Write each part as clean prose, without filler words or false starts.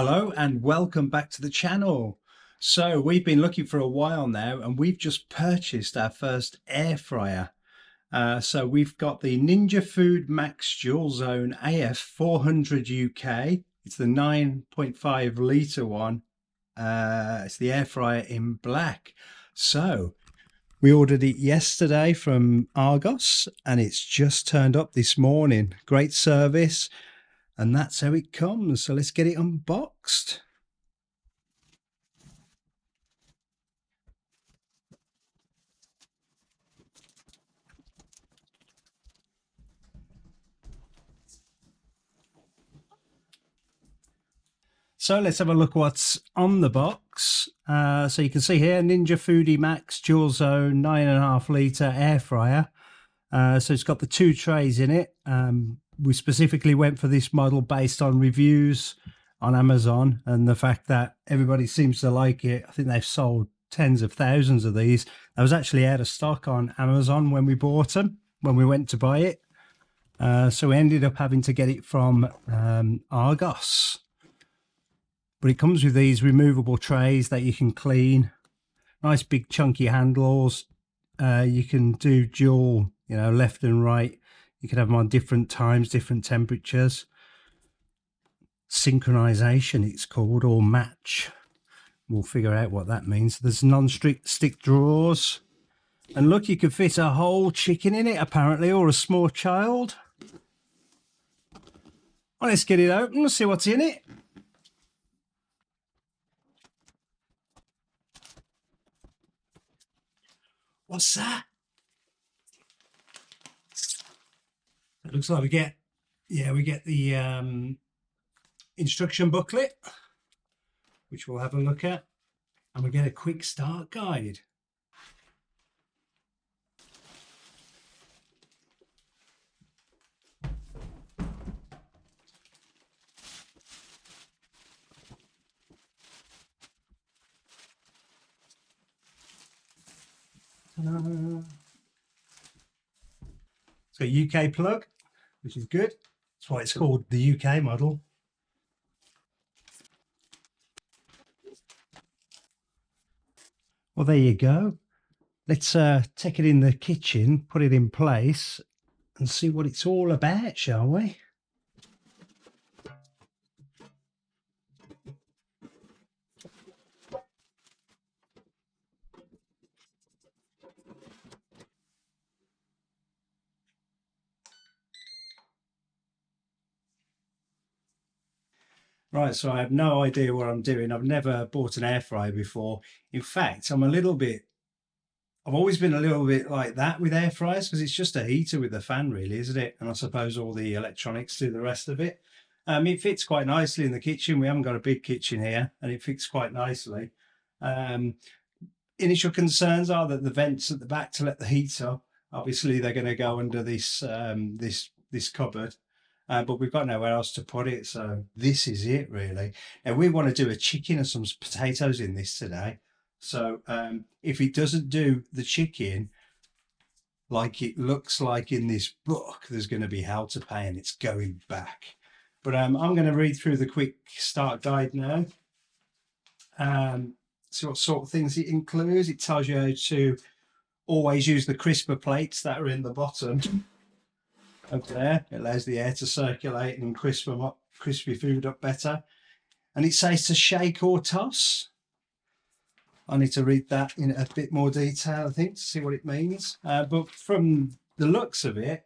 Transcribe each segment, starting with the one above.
Hello and welcome back to the channel. So we've been looking for a while now and we've just purchased our first air fryer. So we've got the ninjafoodi Max Dual Zone AF400UK. It's the 9.5 litre one. It's the air fryer in black. So we ordered it yesterday from Argos and it's just turned up this morning. Great service. And that's how it comes. So let's get it unboxed. So let's have a look what's on the box. So you can see here, ninjafoodi Max Dual Zone 9.5 litre air fryer. So it's got the two trays in it. We specifically went for this model based on reviews on Amazon and the fact that everybody seems to like it. I think they've sold tens of thousands of these. I was actually out of stock on Amazon when we bought them, when we went to buy it. So we ended up having to get it from Argos. But it comes with these removable trays that you can clean. Nice big chunky handles. You can do dual, left and right. You can have them on different times, different temperatures. Synchronization it's called, or match. We'll figure out what that means. There's non-stick drawers. And look, you can fit a whole chicken in it apparently, or a small child. Well, let's get it open and see what's in it. What's that? It looks like we get the instruction booklet, which we'll have a look at, and we get a quick start guide. It's got a UK plug, which is good. That's why it's called the UK model. Well, there you go. Let's take it in the kitchen, put it in place, and see what it's all about, shall we? Right, so I have no idea what I'm doing. I've never bought an air fryer before. In fact, I've always been a little bit like that with air fryers because it's just a heater with a fan really, isn't it? And I suppose all the electronics do the rest of it. It fits quite nicely in the kitchen. We haven't got a big kitchen here and it fits quite nicely. Initial concerns are that the vents at the back to let the heat up, obviously they're going to go under this this cupboard. But we've got nowhere else to put it, so this is it really. Now we want to do a chicken and some potatoes in this today. So if it doesn't do the chicken like it looks like in this book, there's going to be hell to pay and it's going back. But I'm going to read through the quick start guide now. See what sort of things it includes. It tells you how to always use the crisper plates that are in the bottom. Up there, it allows the air to circulate and crispy food up better. And it says to shake or toss. I need to read that in a bit more detail, I think, to see what it means. But from the looks of it,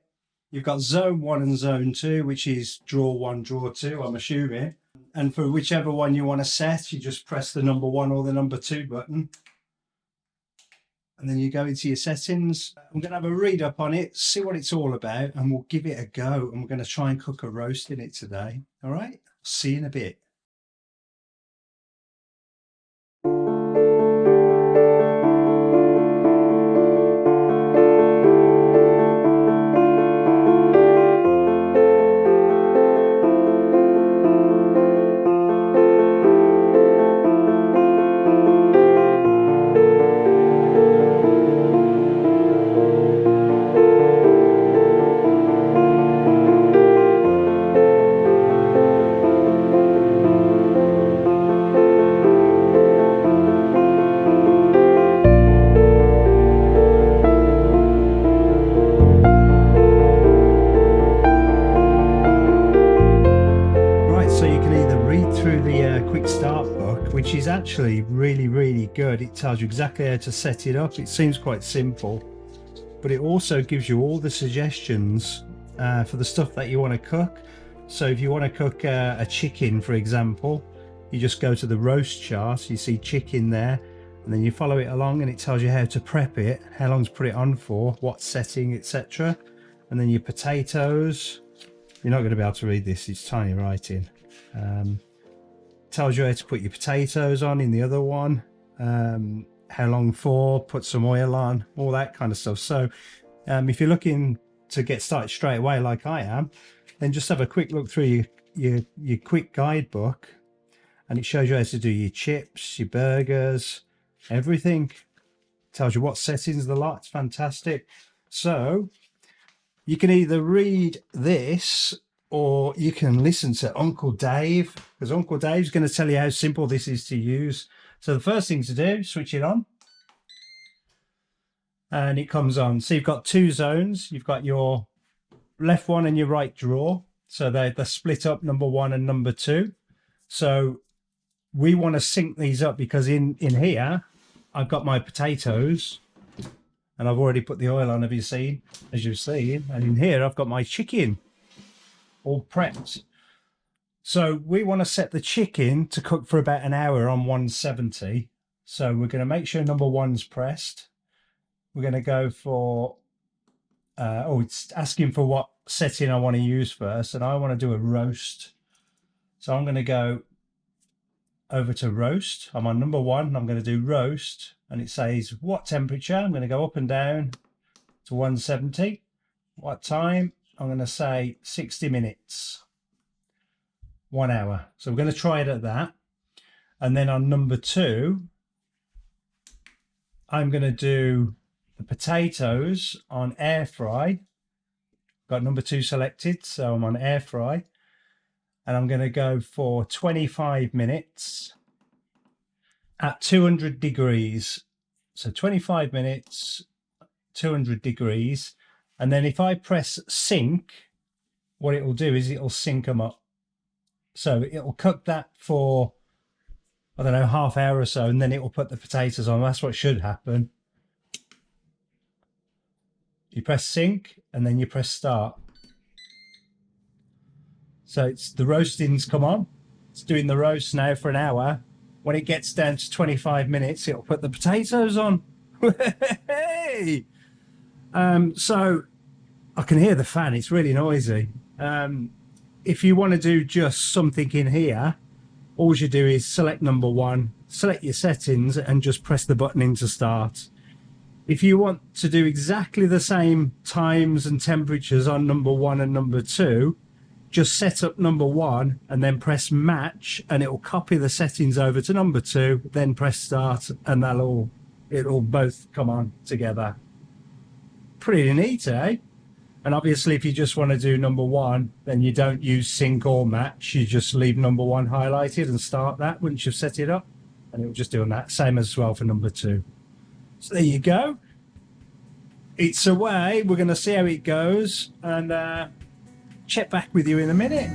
you've got zone 1 and zone 2, which is draw 1, draw 2, I'm assuming. And for whichever one you want to set, you just press the number 1 or the number 2 button. And then you go into your settings. I'm going to have a read up on it, see what it's all about, and we'll give it a go. And we're going to try and cook a roast in it today. All right, see you in a bit. So you can either read through the quick start book, which is actually really good. It tells you exactly how to set it up. It seems quite simple, but it also gives you all the suggestions for the stuff that you want to cook. So if you want to cook a chicken, for example, you just go to the roast chart, you see chicken there, and then you follow it along and it tells you how to prep it, how long to put it on for, what setting, etc. And then your potatoes, you're not going to be able to read this, it's tiny writing. Tells you how to put your potatoes on in the other one, how long for, put some oil on, all that kind of stuff. So if you're looking to get started straight away like I am, then just have a quick look through your quick guidebook, and it shows you how to do your chips, your burgers, everything. Tells you what settings the lot. It's fantastic. So you can either read this or you can listen to Uncle Dave, because Uncle Dave's going to tell you how simple this is to use. So the first thing to do, switch it on, and it comes on. So you've got two zones. You've got your left one and your right drawer. So they're split up, number 1 and number 2. So we want to sync these up, because in here I've got my potatoes and I've already put the oil on, have you seen, as you've seen, and in here I've got my chicken all prepped. So we want to set the chicken to cook for about an hour on 170. So we're going to make sure number 1's pressed. We're going to go for it's asking for what setting I want to use first, and I want to do a roast. So I'm going to go over to roast. I'm on number 1 and I'm going to do roast, and it says what temperature. I'm going to go up and down to 170. What time? I'm going to say 60 minutes, 1 hour. So we're going to try it at that. And then on number 2, I'm going to do the potatoes on air fry. Got number 2 selected, so I'm on air fry, and I'm going to go for 25 minutes at 200 degrees. So 25 minutes, 200 degrees. And then if I press sync, what it will do is it'll sync them up. So it'll cook that for, I don't know, half hour or so, and then it will put the potatoes on. That's what should happen. You press sync and then you press start. So it's the roasting's come on. It's doing the roast now for an hour. When it gets down to 25 minutes, it'll put the potatoes on. Hey! So I can hear the fan. It's really noisy. If you want to do just something in here, all you do is select number 1, select your settings, and just press the button in to start. If you want to do exactly the same times and temperatures on number 1 and number 2, just set up number 1 and then press match, and it will copy the settings over to number 2, then press start, and it'll both come on together. Pretty neat, eh? And obviously if you just want to do number 1, then you don't use sync or match. You just leave number 1 highlighted and start that once you've set it up, and it will just do on that. Same as well for number 2. So there you go. It's away. We're going to see how it goes and check back with you in a minute.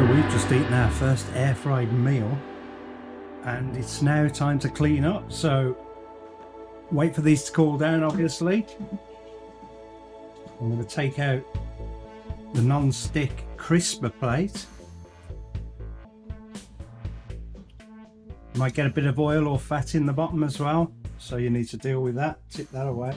So we've just eaten our first air fried meal and it's now time to clean up. So wait for these to cool down, obviously. I'm going to take out the non-stick crisper plate. Might get a bit of oil or fat in the bottom as well, so you need to deal with that. Tip that away.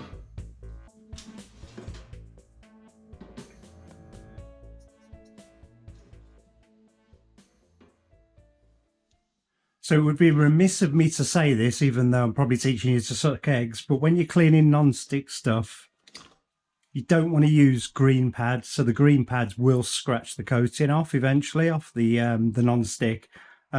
So it would be remiss of me to say this, even though I'm probably teaching you to suck eggs, but when you're cleaning non-stick stuff, you don't want to use green pads. So the green pads will scratch the coating off eventually, off the non-stick.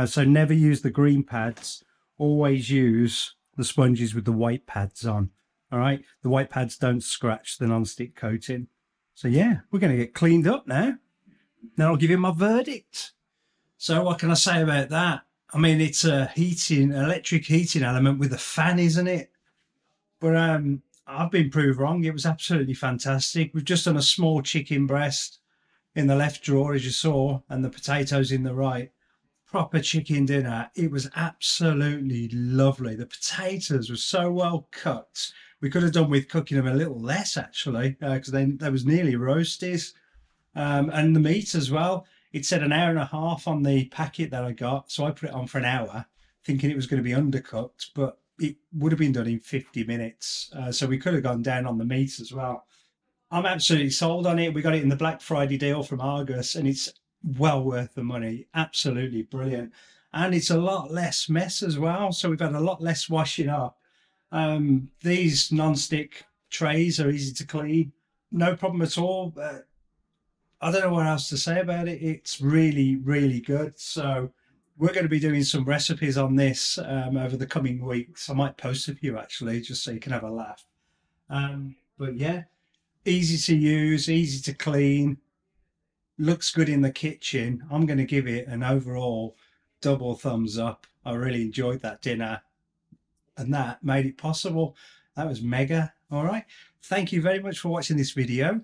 So never use the green pads. Always use the sponges with the white pads on. All right, the white pads don't scratch the non-stick coating. So yeah, we're going to get cleaned up now. Then I'll give you my verdict. So what can I say about that? I mean, it's a electric heating element with a fan, isn't it? But I've been proved wrong. It was absolutely fantastic. We've just done a small chicken breast in the left drawer, as you saw, and the potatoes in the right. Proper chicken dinner. It was absolutely lovely. The potatoes were so well cut. We could have done with cooking them a little less, actually, because they was nearly roasties. And the meat as well. It said an hour and a half on the packet that I got, so I put it on for an hour, thinking it was going to be undercooked, but it would have been done in 50 minutes. So we could have gone down on the meat as well. I'm absolutely sold on it. We got it in the Black Friday deal from Argos, and it's well worth the money. Absolutely brilliant. And it's a lot less mess as well. So we've had a lot less washing up. These non-stick trays are easy to clean. No problem at all. I don't know what else to say about it. It's really, really good. So we're going to be doing some recipes on this over the coming weeks. I might post a few actually, just so you can have a laugh. But yeah, easy to use, easy to clean, looks good in the kitchen. I'm going to give it an overall double thumbs up. I really enjoyed that dinner, and that made it possible. That was mega. All right. Thank you very much for watching this video.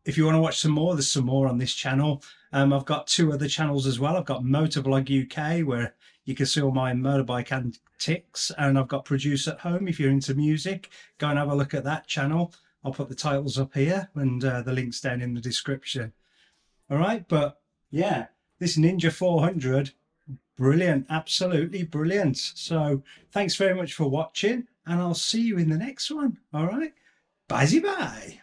If you want to watch some more, there's some more on this channel. I've got two other channels as well. I've got Motovlog UK, where you can see all my motorbike antics, and I've got Produce at Home. If you're into music, go and have a look at that channel. I'll put the titles up here and the links down in the description. All right, but yeah, this Ninja 400, brilliant, absolutely brilliant. So thanks very much for watching, and I'll see you in the next one. All right, bye-bye.